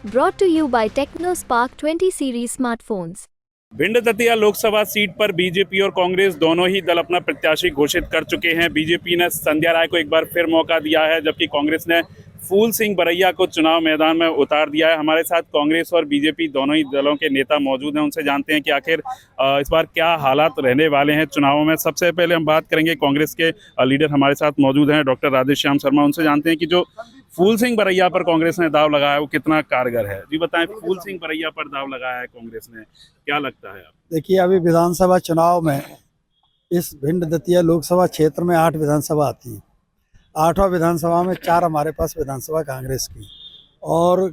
Brought to you by TechnoSpark 20 series smartphones. Bhind Datia Lok Sabha seat पर BJP और कांग्रेस दोनों ही दल अपना प्रत्याशी घोषित कर चुके हैं। बीजेपी ने संध्या राय को एक बार फिर मौका दिया है, जबकि कांग्रेस ने फूल सिंह बरैया को चुनाव मैदान में उतार दिया है। हमारे साथ कांग्रेस और बीजेपी दोनों ही दलों के नेता मौजूद हैं, उनसे जानते हैं कि आखिर इस बार क्या हालात रहने वाले हैं चुनावों में। सबसे पहले हम बात करेंगे, कांग्रेस के लीडर हमारे साथ मौजूद हैं डॉक्टर राधेश्याम शर्मा, उनसे जानते हैं कि जो फूल सिंह बरैया पर कांग्रेस ने दाव लगाया है वो कितना कारगर है। जी बताएं, फूल सिंह बरैया पर दाव लगाया है कांग्रेस ने, क्या लगता है आप? देखिए, अभी विधानसभा चुनाव में इस भिंड दतिया लोकसभा क्षेत्र में 8 विधानसभा आती हैं। 8वां विधानसभा में 4 हमारे पास विधानसभा कांग्रेस की, और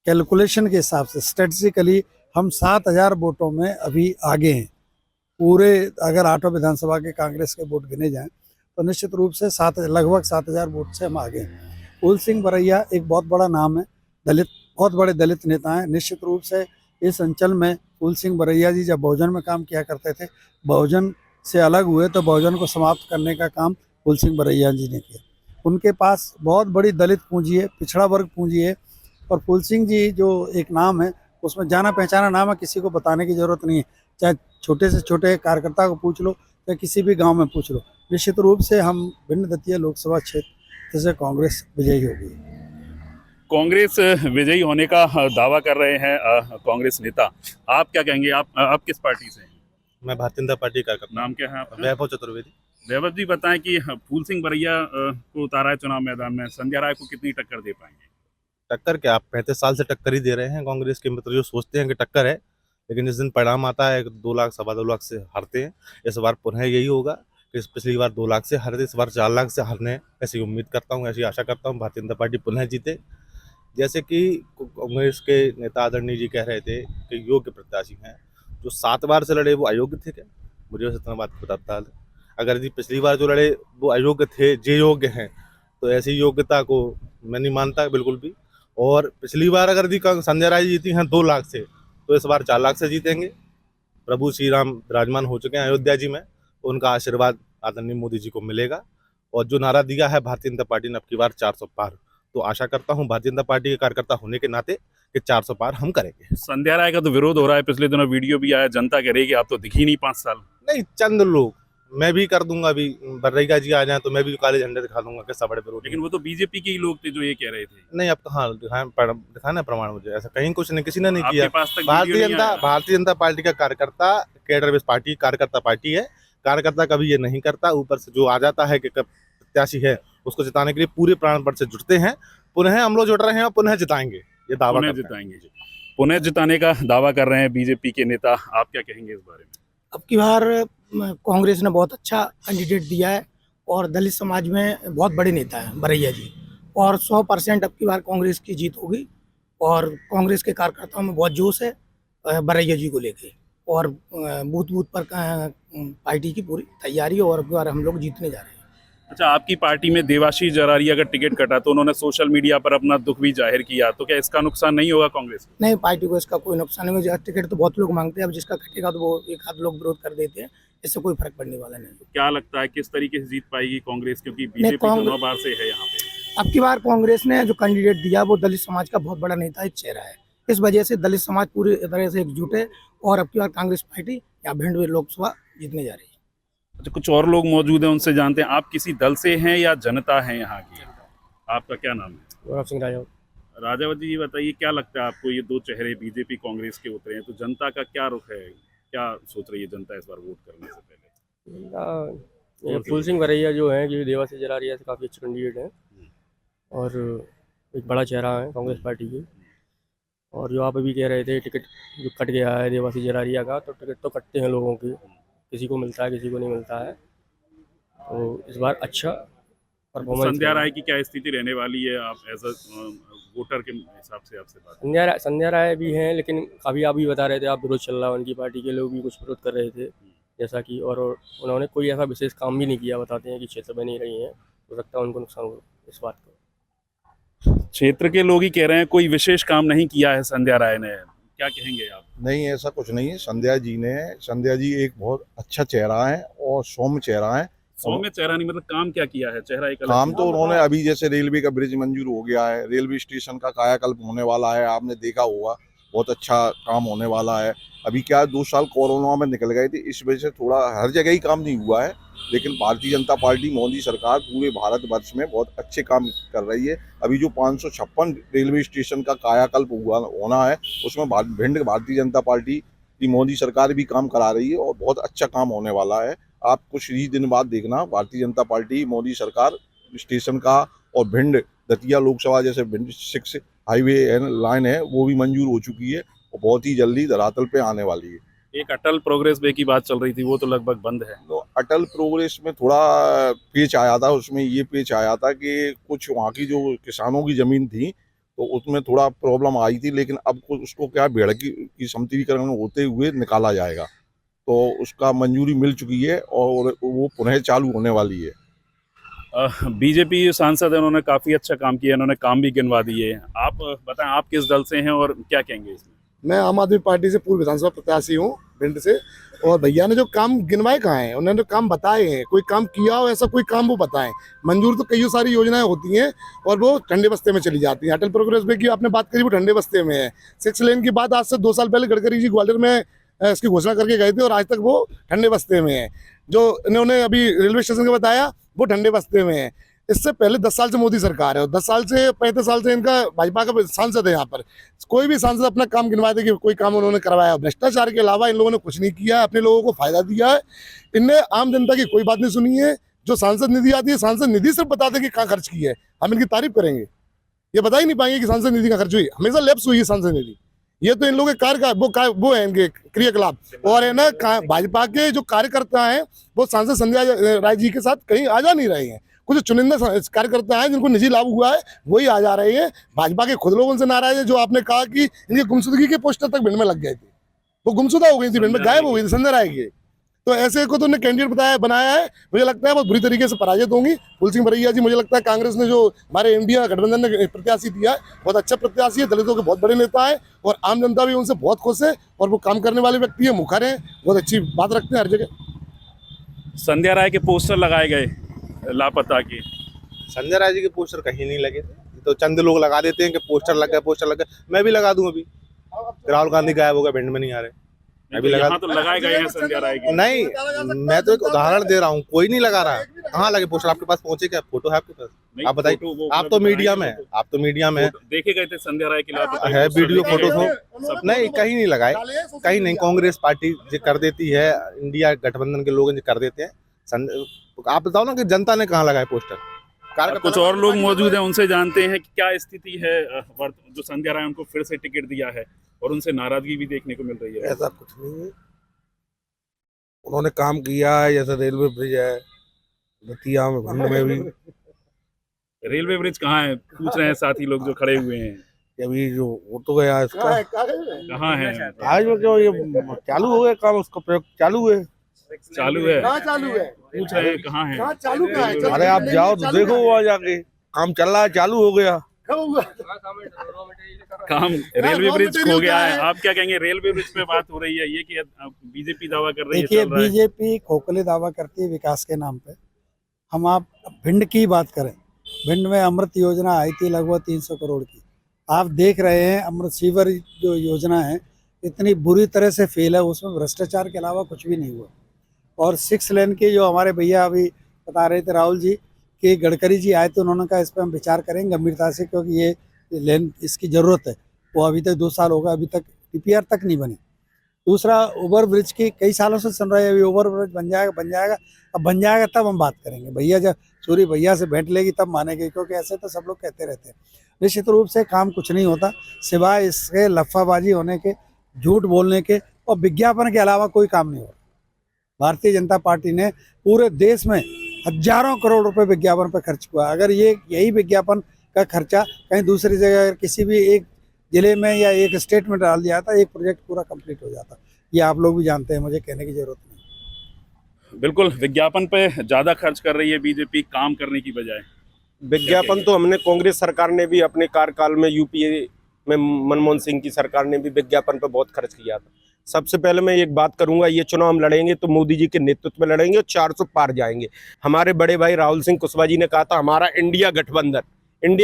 कैलकुलेशन के हिसाब से स्ट्रेटजिकली हम 7000 वोटों में अभी आगे हैं। पूरे अगर 8वां विधानसभा के कांग्रेस के वोट गिने जाएं तो निश्चित रूप से लगभग 7000 वोट से हम आगे हैं। फूल सिंह बरैया एक बहुत बड़ा नाम है, दलित, बहुत बड़े दलित नेता हैं। निश्चित रूप से इस अंचल में फूल सिंह बरैया जी जब बहुजन में काम किया करते थे, बहुजन से अलग हुए तो बहुजन को समाप्त करने का काम फूल सिंह बरैया जी ने किया। उनके पास बहुत बड़ी दलित पूंजी है, पिछड़ा वर्ग पूंजी है, और फूल सिंह जी जो एक नाम है उसमें जाना पहचाना नाम है, किसी को बताने की ज़रूरत नहीं है। चाहे छोटे से छोटे कार्यकर्ता को पूछ लो, चाहे किसी भी गांव में पूछ लो, निश्चित रूप से हम भिंड दतिया लोकसभा क्षेत्र से कांग्रेस विजयी होगी। कांग्रेस विजयी होने का दावा कर रहे हैं कांग्रेस नेता, आप क्या कहेंगे? आप किस पार्टी से हैं? मैं भारतीय जनता पार्टी का कार्यकर्ता। नाम क्या है आपका? वैभव चतुर्वेदी। वैभव जी बताएं कि फूल सिंह बरैया को उतारा है चुनाव मैदान में, संध्या राय को कितनी टक्कर दे पाएंगे? टक्कर क्या, आप 35 साल से टक्कर ही दे रहे हैं। कांग्रेस के मित्र जो सोचते हैं कि टक्कर है, लेकिन जिस दिन परिणाम आता है 2 लाख 2.25 लाख से हारते हैं। इस बार पुनः यही होगा कि पिछली बार 2 लाख से हारे थे, इस बार 4 लाख से हारने ऐसी उम्मीद करता हूँ, ऐसी आशा करता हूँ भारतीय जनता पार्टी पुनः जीते। जैसे कि कांग्रेस के नेता आदरणीय जी कह रहे थे कि योग्य प्रत्याशी हैं, जो 7 बार से लड़े वो अयोग्य थे क्या? मुझे इतना बात बताता है। अगर जी पिछली बार जो लड़े वो अयोग्य थे, जे योग्य हैं, तो ऐसी योग्यता को मैं नहीं मानता बिल्कुल भी। और पिछली बार अगर जी संजय राय जीती हैं 2 लाख से, तो इस बार 4 लाख से जीतेंगे। प्रभु श्री राम विराजमान हो चुके हैं अयोध्या जी में, उनका आशीर्वाद आदरणीय मोदी जी को मिलेगा। और जो नारा दिया है भारतीय जनता पार्टी ने अब की बार 400 पार, तो आशा करता हूं भारतीय जनता पार्टी के कार्यकर्ता होने के नाते कि 400 पार हम करेंगे। संध्या राय का तो विरोध हो रहा है, पिछले दिनों वीडियो भी आया, जनता कह रही है कि आप तो दिखी नहीं 5 साल। नहीं, चंद लोग, मैं भी कर दूंगा। अभी बर्रैया जी आ जाए तो मैं भी काले झंडे दिखा दूंगा कैसा बड़े विरोध। लेकिन वो तो बीजेपी के ही लोग थे जो ये कह रहे थे। नहीं, अब कहाँ दिखाना प्रमाण? मुझे ऐसा कहीं कुछ नहीं, किसी ने नहीं आपके किया। पास तक वीडियो नहीं आया? भारतीय जनता पार्टी का कार्यकर्ता कैडर बेस पार्टी, कार्यकर्ता पार्टी है। कार्यकर्ता कभी ये नहीं करता, ऊपर से जो आ जाता है कि प्रत्याशी है उसको जिताने के लिए पूरे प्राणपण से जुटते हैं। पुनः हम लोग जुट रहे हैं और पुनः जिताएंगे, ये दावा पुनः जिताएंगे। पुनः जिताने का दावा कर रहे हैं बीजेपी के नेता, आप क्या कहेंगे इस बारे में? अब की बार कांग्रेस ने बहुत अच्छा कैंडिडेट दिया है, और दलित समाज में बहुत बड़े नेता हैं बरैया जी, और 100% अब की बार कांग्रेस की जीत होगी। और कांग्रेस के कार्यकर्ताओं में बहुत जोश है बरैया जी को लेके, और बूथ बूथ पर पार्टी की पूरी तैयारी है, और अब की बार हम लोग जीतने जा रहे हैं। अच्छा, आपकी पार्टी में देवाशीष जरारिया का टिकट कटा तो उन्होंने सोशल मीडिया पर अपना दुख भी जाहिर किया, तो क्या इसका नुकसान नहीं होगा कांग्रेस को? नहीं, पार्टी को इसका कोई नुकसान नहीं होगा। टिकट तो बहुत लोग मांगते हैं, अब जिसका कटेगा तो वो एक आध लोग विरोध कर देते हैं, इससे कोई फर्क पड़ने वाला नहीं। क्या लगता है किस तरीके से जीत पाएगी कांग्रेस, क्योंकि बीजेपी 9 बार से है यहाँ पे? अब की बार कांग्रेस ने जो कैंडिडेट दिया वो दलित समाज का बहुत बड़ा नेता एक चेहरा है, इस वजह से दलित समाज पूरी तरह से एकजुट है, और अब की बार कांग्रेस पार्टी या भिंड लोकसभा जीतने जा रही है। अच्छा, कुछ और लोग मौजूद हैं, उनसे जानते हैं, आप किसी दल से हैं या जनता हैं यहाँ की? आपका क्या नाम है? गौरव सिंह राजावत। राजावत जी, बताइए क्या लगता है आपको, ये 2 चेहरे बीजेपी कांग्रेस के उतरे हैं, तो जनता का क्या रुख है, क्या सोच रही है जनता इस बार वोट करने से पहले? ये फूल सिंह बरैया जो है कि देवाशीष जरारिया से काफ़ी अच्छे कैंडिडेट हैं, और एक बड़ा चेहरा है कांग्रेस पार्टी की। और जो आप अभी कह रहे थे टिकट जो कट गया है देवाशीष जरारिया का, तो टिकट तो कटते हैं लोगों की, किसी को मिलता है किसी को नहीं मिलता है। तो इस बार अच्छा परफॉर्मेंस। संध्या राय की क्या स्थिति रहने वाली है, आप एज अ वोटर के हिसाब से आपसे बात? संध्या राय भी हैं, लेकिन अभी आप भी बता रहे थे आप विरोध चल रहा है, उनकी पार्टी के लोग भी कुछ विरोध कर रहे थे जैसा कि, और उन्होंने कोई ऐसा विशेष काम भी नहीं किया, बताते हैं कि क्षेत्र में नहीं रही हैं, हो सकता है उनको नुकसान हो इस बात को। क्षेत्र के लोग ही कह रहे हैं कोई विशेष काम नहीं किया है संध्या राय ने, क्या कहेंगे आप? नहीं, ऐसा कुछ नहीं है। संध्या जी एक बहुत अच्छा चेहरा है और सौम्य चेहरा है, सौम्य चेहरा नहीं, मतलब काम क्या किया है, चेहरा एक अलग काम चीज तो है। उन्होंने अभी जैसे रेलवे का ब्रिज मंजूर हो गया है, रेलवे स्टेशन का कायाकल्प होने वाला है, आपने देखा होगा बहुत अच्छा काम होने वाला है। अभी क्या 2 साल कोरोना में निकल गए थे, इस वजह से थोड़ा हर जगह ही काम नहीं हुआ है, लेकिन भारतीय जनता पार्टी मोदी सरकार पूरे भारतवर्ष में बहुत अच्छे काम कर रही है। अभी जो 556 रेलवे स्टेशन का कायाकल्प हुआ होना है, उसमें भिंड भारतीय जनता पार्टी की मोदी सरकार भी काम करा रही है और बहुत अच्छा काम होने वाला है। आप कुछ ही दिन बाद देखना, भारतीय जनता पार्टी मोदी सरकार स्टेशन का और भिंड दतिया लोकसभा जैसे भिंड 6 हाईवे लाइन है वो भी मंजूर हो चुकी है और बहुत ही जल्दी धरातल पे आने वाली है। एक अटल प्रोग्रेस वे की बात चल रही थी, वो तो लगभग बंद है। तो अटल प्रोग्रेस में थोड़ा पेच आया था, उसमें ये पेच आया था कि कुछ वहाँ की जो किसानों की ज़मीन थी तो उसमें थोड़ा प्रॉब्लम आई थी, लेकिन अब उसको क्या भेड़ की समतलीकरण होते हुए निकाला जाएगा, तो उसका मंजूरी मिल चुकी है और वो पुनः चालू होने वाली है। बीजेपी सांसद है, उन्होंने काफी अच्छा काम किया, उन्होंने काम भी गिनवा दिए। आप बताएं, आप किस दल से हैं और क्या कहेंगे इसमें? मैं आम आदमी पार्टी से पूर्व विधानसभा प्रत्याशी हूँ भिंड से। और भैया ने जो काम गिनवाए कहाँ हैं, उन्होंने काम बताए हैं, कोई काम किया हो ऐसा कोई काम वो बताएं। मंजूर तो कई सारी योजनाएं होती हैं और वो ठंडे बस्ते में चली जाती हैं। अटल प्रोग्रेस वे की आपने बात करी, वो ठंडे बस्ते में है। 6 लेन की बात आज से 2 साल पहले गडकरी जी ग्वालियर में इसकी घोषणा करके गए थे और आज तक वो ठंडे बस्ते में है। जो इन्होंने अभी रेलवे स्टेशन का बताया वो ठंडे बस्ते में है। इससे पहले 10 साल से मोदी सरकार है और 10 साल से 35 साल से इनका भाजपा का सांसद है। यहाँ पर कोई भी सांसद अपना काम गिनवा दे कि कोई काम उन्होंने करवाया। भ्रष्टाचार के अलावा इन लोगों ने कुछ नहीं किया, अपने लोगों को फायदा दिया है। इनने आम जनता की कोई बात नहीं सुनी है। जो सांसद निधि आती है, सांसद निधि सिर्फ बता दें कि कहाँ खर्च की है, हम इनकी तारीफ करेंगे, ये बता ही नहीं पाएंगे कि सांसद निधि का खर्च हुई। हमेशा लैप्स हुई है सांसद निधि। ये तो इन लोगों के कार्य का वो है इनके क्रियाकलाप। और है ना, भाजपा के जो कार्यकर्ता हैं वो सांसद संध्या राय जी के साथ कहीं आ जा नहीं रहे हैं। कुछ चुनिंदा कार्यकर्ता हैं जिनको निजी लाभ हुआ है वही आ जा रहे हैं। भाजपा के खुद लोग उनसे नाराज है। जो आपने कहा कि इनके गुमशुदगी के पोस्टर तक भिंड में लग गए थे, वो गुमशुदा हो गई थी, भिंड में गायब हो गई थी, संजय राय की। तो ऐसे को तो उन्हें कैंडिडेट बनाया है, मुझे लगता है बहुत बुरी तरीके से पराजित होंगी। फूल सिंह बरैया जी, मुझे लगता है कांग्रेस ने जो हमारे इंडिया गठबंधन ने प्रत्याशी दिया है बहुत अच्छा प्रत्याशी है, दलितों के बहुत बड़े नेता है और आम जनता भी उनसे बहुत खुश है और वो काम करने वाले व्यक्ति है, मुखर है, बहुत अच्छी बात रखते हैं हर जगह। संध्या राय के पोस्टर लगाए गए लापता के। संजय राय जी के पोस्टर कहीं नहीं लगे थे, तो चंद लोग लगा देते हैं कि पोस्टर लग गए, पोस्टर लग गए। मैं भी लगा दूं अभी, राहुल गांधी गायब हो गए, भिंड में नहीं आ रहे, मैं भी लगा। यहाँ तो लगाए गए हैं संध्या राय के। नहीं, मैं तो एक उदाहरण दे रहा हूँ, कोई नहीं लगा रहा। कहाँ लगे पोस्टर? आपके पास पहुंचे क्या? फोटो है आपके पास? नहीं, आप बताइए। फोटो वो आप तो मीडिया में, आप तो मीडिया में देखे गए थे संध्या राय के लापता है, पोस्टर वीडियो देखे फोटो गए तो थे। नहीं, कहीं नहीं लगाए, कहीं नहीं। कांग्रेस पार्टी जो कर देती है, इंडिया गठबंधन के लोग जो कर देते हैं। आप बताओ ना कि जनता ने कहाँ लगाए पोस्टर? कुछ और लोग मौजूद हैं, उनसे जानते हैं कि क्या स्थिति है। जो संध्या राय उनको फिर से टिकट दिया है और उनसे नाराजगी भी देखने को मिल रही है। ऐसा कुछ नहीं है, उन्होंने काम किया है। जैसे रेलवे ब्रिज है दतिया में, भिंड में भी। रेलवे ब्रिज कहाँ है, पूछ रहे हैं साथी लोग जो खड़े हुए हैं। अभी जो वो तो गया इसका कहाँ है? आज में जो ये चालू हो गया काम, उसका प्रयोग चालू है। चालू है, चालू है, पूछ रहे हैं कहाँ है। चालू कहाँ है? अरे आप जाओ तो देखो वहाँ जाके, काम चल रहा है, चालू हो गया काम। रेलवे ब्रिज खो गया है। आप क्या कहेंगे? रेलवे ब्रिज पे बात हो रही है, ये कि बीजेपी दावा कर रही है, देखिए, चल रहा है। बीजेपी खोखले दावा करती है विकास के नाम पे। हम आप भिंड की बात करें, भिंड में अमृत योजना आई थी लगभग 300 करोड़ की। आप देख रहे हैं अमृत सीवर जो योजना है इतनी बुरी तरह से फेल है, उसमें भ्रष्टाचार के अलावा कुछ भी नहीं हुआ। और 6 लेन की जो हमारे भैया अभी बता रहे थे राहुल जी कि गडकरी जी आए तो उन्होंने कहा इस पर हम विचार करेंगे गंभीरता से, क्योंकि ये लेन इसकी ज़रूरत है। वो अभी तक 2 साल हो गए, अभी तक DPR तक नहीं बनी। दूसरा, ओवर ब्रिज की कई सालों से सुन रहे हैं, अभी ओवर ब्रिज बन जाएगा। अब बन जाएगा तब हम बात करेंगे। भैया जब सूरी भैया से भेंट लेगी तब मानेंगे, क्योंकि ऐसे तो सब लोग कहते रहते हैं। निश्चित रूप से काम कुछ नहीं होता सिवाय इसके लफ्फाबाजी होने के, झूठ बोलने के और विज्ञापन के अलावा कोई काम नहीं हो रहा। भारतीय जनता पार्टी ने पूरे देश में हजारों करोड़ रुपए विज्ञापन पर खर्च हुआ। अगर यही विज्ञापन का खर्चा कहीं दूसरी जगह, अगर किसी भी एक जिले में या एक स्टेट में डाल दिया था, एक प्रोजेक्ट पूरा कंप्लीट हो जाता। ये आप लोग भी जानते हैं, मुझे कहने की जरूरत नहीं। बिल्कुल, विज्ञापन पे ज्यादा खर्च कर रही है बीजेपी काम करने की बजाय। विज्ञापन तो हमने कांग्रेस सरकार ने भी अपने कार्यकाल में, यूपीए में मनमोहन सिंह की सरकार ने भी विज्ञापन पर बहुत खर्च किया था। सबसे पहले मैं एक बात करूंगा, ये चुनाव हम लड़ेंगे तो मोदी जी के नेतृत्व में लड़ेंगे और 400 पार जाएंगे। हमारे बड़े भाई राहुल सिंह कुशवाहा जी ने कहा था हमारा इंडिया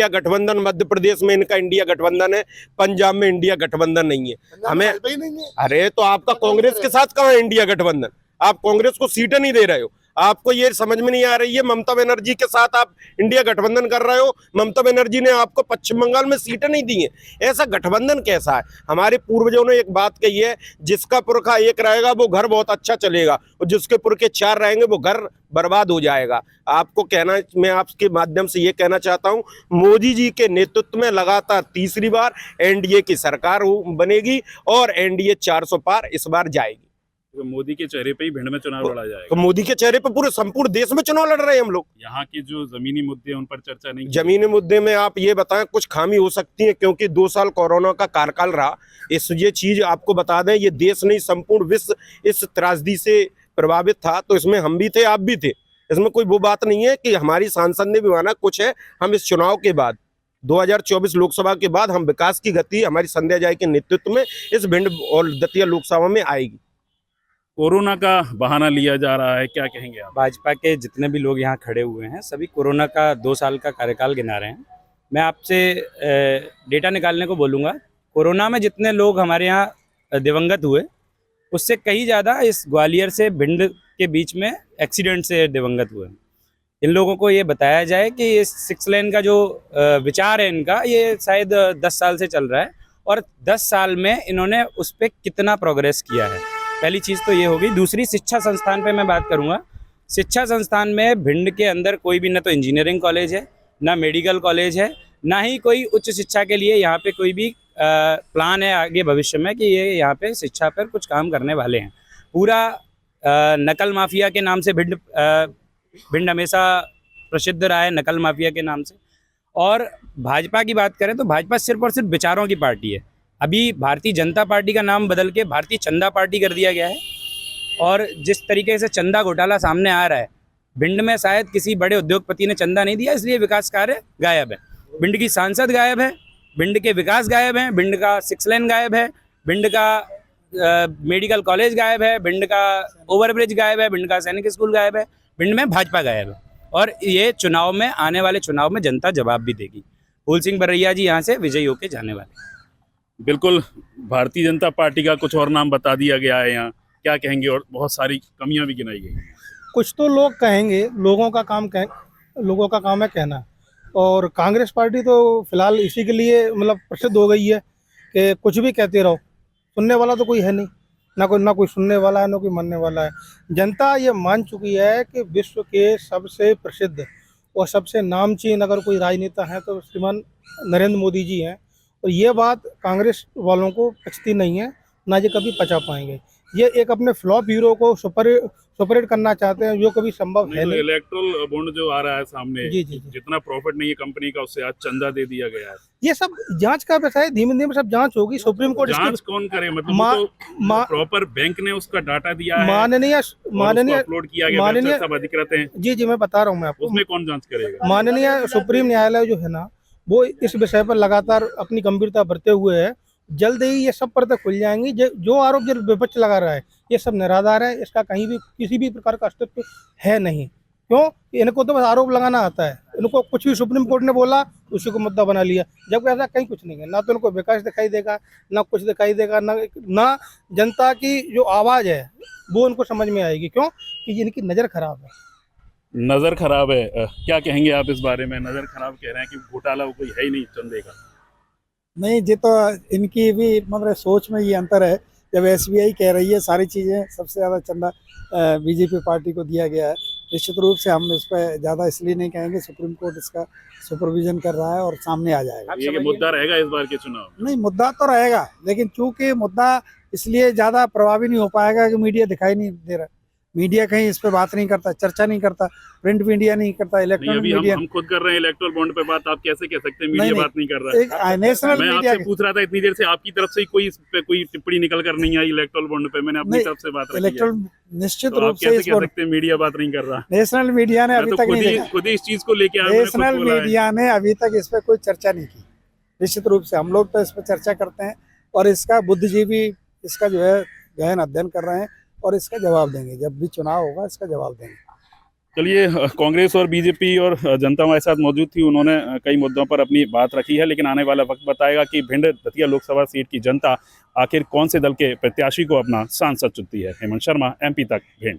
गठबंधन मध्य प्रदेश में इनका इंडिया गठबंधन है, पंजाब में इंडिया गठबंधन नहीं है। हमें अरे तो आपका कांग्रेस के साथ कहाँ है इंडिया गठबंधन? आप कांग्रेस को सीटें नहीं दे रहे हो। आपको ये समझ में नहीं आ रही है, ममता बनर्जी के साथ आप इंडिया गठबंधन कर रहे हो। ममता बनर्जी ने आपको पश्चिम बंगाल में सीटें नहीं दी हैं। ऐसा गठबंधन कैसा है? हमारे पूर्वजों ने एक बात कही है, जिसका पुरखा एक रहेगा वो घर बहुत अच्छा चलेगा, और जिसके पुरखे 4 रहेंगे वो घर बर्बाद हो जाएगा। आपको कहना, मैं आपके माध्यम से ये कहना चाहता हूँ, मोदी जी के नेतृत्व में लगातार तीसरी बार एनडीए की सरकार बनेगी और एनडीए 400 पार इस बार जाएगी। तो मोदी के चेहरे पे ही भिंड में चुनाव लड़ा जाएगा। तो मोदी के चेहरे पे पूरे संपूर्ण देश में चुनाव लड़ रहे हैं हम लोग। यहाँ के जो जमीनी मुद्दे हैं उन पर चर्चा नहीं की? जमीनी मुद्दे में आप ये बताएं, कुछ खामी हो सकती है क्योंकि 2 साल कोरोना का कार्यकाल रहा। ये चीज आपको बता दें, ये देश नहीं संपूर्ण विश्व इस त्रासदी से प्रभावित था, तो इसमें हम भी थे, आप भी थे। इसमें कोई वो बात नहीं है कि हमारी सांसद ने भी माना कुछ है। हम इस चुनाव के बाद 2024 लोकसभा के बाद हम विकास की गति हमारी संध्या जाय के नेतृत्व में इस भिंड और दतिया लोकसभा में आएगी। कोरोना का बहाना लिया जा रहा है, क्या कहेंगे आप? भाजपा के जितने भी लोग यहाँ खड़े हुए हैं सभी कोरोना का 2 साल का कार्यकाल गिना रहे हैं। मैं आपसे डेटा निकालने को बोलूँगा। कोरोना में जितने लोग हमारे यहाँ दिवंगत हुए उससे कहीं ज़्यादा इस ग्वालियर से भिंड के बीच में एक्सीडेंट से दिवंगत हुए। इन लोगों को ये बताया जाए कि इस 6 लेन का जो विचार है इनका, ये शायद 10 साल से चल रहा है और 10 साल में इन्होंने उस पर कितना प्रोग्रेस किया है। पहली चीज़ तो ये होगी। दूसरी, शिक्षा संस्थान पे मैं बात करूँगा। शिक्षा संस्थान में भिंड के अंदर कोई भी, ना तो इंजीनियरिंग कॉलेज है, ना मेडिकल कॉलेज है, ना ही कोई उच्च शिक्षा के लिए यहाँ पे कोई भी प्लान है आगे भविष्य में कि ये यहाँ पे शिक्षा पर कुछ काम करने वाले हैं। पूरा नकल माफिया के नाम से भिंड हमेशा प्रसिद्ध रहा है, नकल माफिया के नाम से। और भाजपा की बात करें तो भाजपा सिर्फ और सिर्फ विचारों की पार्टी है। अभी भारतीय जनता पार्टी का नाम बदल के भारतीय चंदा पार्टी कर दिया गया है। और जिस तरीके से चंदा घोटाला सामने आ रहा है, भिंड में शायद किसी बड़े उद्योगपति ने चंदा नहीं दिया, इसलिए विकास कार्य गायब है। भिंड की सांसद गायब है, भिंड के विकास गायब है, भिंड का 6 लेन गायब है, भिंड का मेडिकल कॉलेज गायब है, भिंड का ओवरब्रिज गायब है, भिंड का सैनिक स्कूल गायब है, भिंड में भाजपा गायब है। और ये चुनाव में, आने वाले चुनाव में जनता जवाब भी देगी। फूल सिंह बरैया जी यहाँ से विजयी होकर जाने वाले। बिल्कुल, भारतीय जनता पार्टी का कुछ और नाम बता दिया गया है यहाँ, क्या कहेंगे? और बहुत सारी कमियां भी गिनाई गई हैं। कुछ तो लोग कहेंगे, लोगों का काम है कहना। और कांग्रेस पार्टी तो फिलहाल इसी के लिए मतलब प्रसिद्ध हो गई है कि कुछ भी कहते रहो, सुनने वाला तो कोई है नहीं, ना कोई सुनने वाला है, ना कोई मानने वाला है। जनता ये मान चुकी है कि विश्व के सबसे प्रसिद्ध और सबसे नामचीन अगर कोई राजनेता है तो श्रीमान नरेंद्र मोदी जी हैं। और ये बात कांग्रेस वालों को पचती नहीं है, ना ये कभी पचा पाएंगे। ये एक अपने फ्लॉप हीरो को सुपरहिट करना चाहते हैं, जो कभी संभव है नहीं। इलेक्ट्रल बॉन्ड जो आ रहा है सामने, जी। जितना प्रॉफिट नहीं है कंपनी का, उससे आज चंदा दे दिया गया है। ये सब जांच का विषय है, धीमे धीमे सब जांच होगी। सुप्रीम कोर्ट जांच कौन करे? मतलब प्रॉपर बैंक ने उसका डाटा दिया है, माननीय अपलोड किया गया, सब अधिकृत हैं। जी मैं बता रहा हूँ मैं आपको। उसमें कौन जांच करेगा? माननीय सुप्रीम न्यायालय जो है ना, वो इस विषय पर लगातार अपनी गंभीरता बरते हुए है। जल्द ही ये सब परतें खुल जाएंगी। जो आरोप जो विपक्ष लगा रहा है, ये सब निराधार है। इसका कहीं भी किसी भी प्रकार का अस्तित्व है नहीं। क्यों? इनको तो बस आरोप लगाना आता है। इनको कुछ भी सुप्रीम कोर्ट ने बोला उसी को मुद्दा बना लिया, जबकि ऐसा कहीं कुछ नहीं है। ना तो इनको विकास दिखाई देगा, ना कुछ दिखाई देगा, ना जनता की जो आवाज़ है वो उनको समझ में आएगी। क्यों? कि इनकी नज़र खराब है। नज़र खराब है, क्या कहेंगे आप इस बारे में? नज़र खराब कह रहे हैं कि घोटाला कोई है ही नहीं चंदे का। नहीं जी, तो इनकी भी मतलब सोच में ये अंतर है। जब SBI कह रही है सारी चीज़ें, सबसे ज़्यादा चंदा बीजेपी पार्टी को दिया गया है, निश्चित रूप से हम इस पर ज़्यादा इसलिए नहीं कहेंगे। सुप्रीम कोर्ट इसका सुपरविजन कर रहा है और सामने आ जाएगा। ये मुद्दा रहेगा इस बार के चुनाव? नहीं, मुद्दा तो रहेगा, लेकिन चूंकि मुद्दा इसलिए ज़्यादा प्रभावी नहीं हो पाएगा कि मीडिया दिखाई नहीं दे रहा। मीडिया कहीं इस पे बात नहीं करता, चर्चा नहीं करता, प्रिंट मीडिया नहीं करता, इलेक्ट्रॉनिक मीडिया। हम खुद कर रहे हैं इलेक्ट्रल बॉन्ड पे बात, आप कैसे कह सकते हैं मीडिया बात नहीं कर रहा है? नेशनल मैं मीडिया आपसे पूछ रहा था इतनी देर से, आपकी तरफ से कोई इस पे कोई टिप्पणी निकल कर नहीं आई इलेक्ट्रल बॉन्ड पे। मैंने अपनी तरफ से बात रखी है। इलेक्ट्रल निश्चित रूप से कैसे कह सकते हैं मीडिया बात नहीं कर रहा? नेशनल मीडिया ने अभी तक नहीं, खुद ही इस चीज को लेके नेशनल मीडिया ने अभी तक इस पे कोई चर्चा नहीं की। निश्चित रूप से हम लोग तो इस पर चर्चा करते हैं और इसका बुद्धिजीवी, इसका जो है गहन अध्ययन कर रहे हैं और इसका जवाब देंगे। जब भी चुनाव होगा इसका जवाब देंगे। चलिए, कांग्रेस और बीजेपी और जनता हमारे साथ मौजूद थी, उन्होंने कई मुद्दों पर अपनी बात रखी है, लेकिन आने वाला वक्त बताएगा कि भिंड दतिया लोकसभा सीट की जनता आखिर कौन से दल के प्रत्याशी को अपना सांसद चुनती है। हेमंत शर्मा, MP तक, भिंड।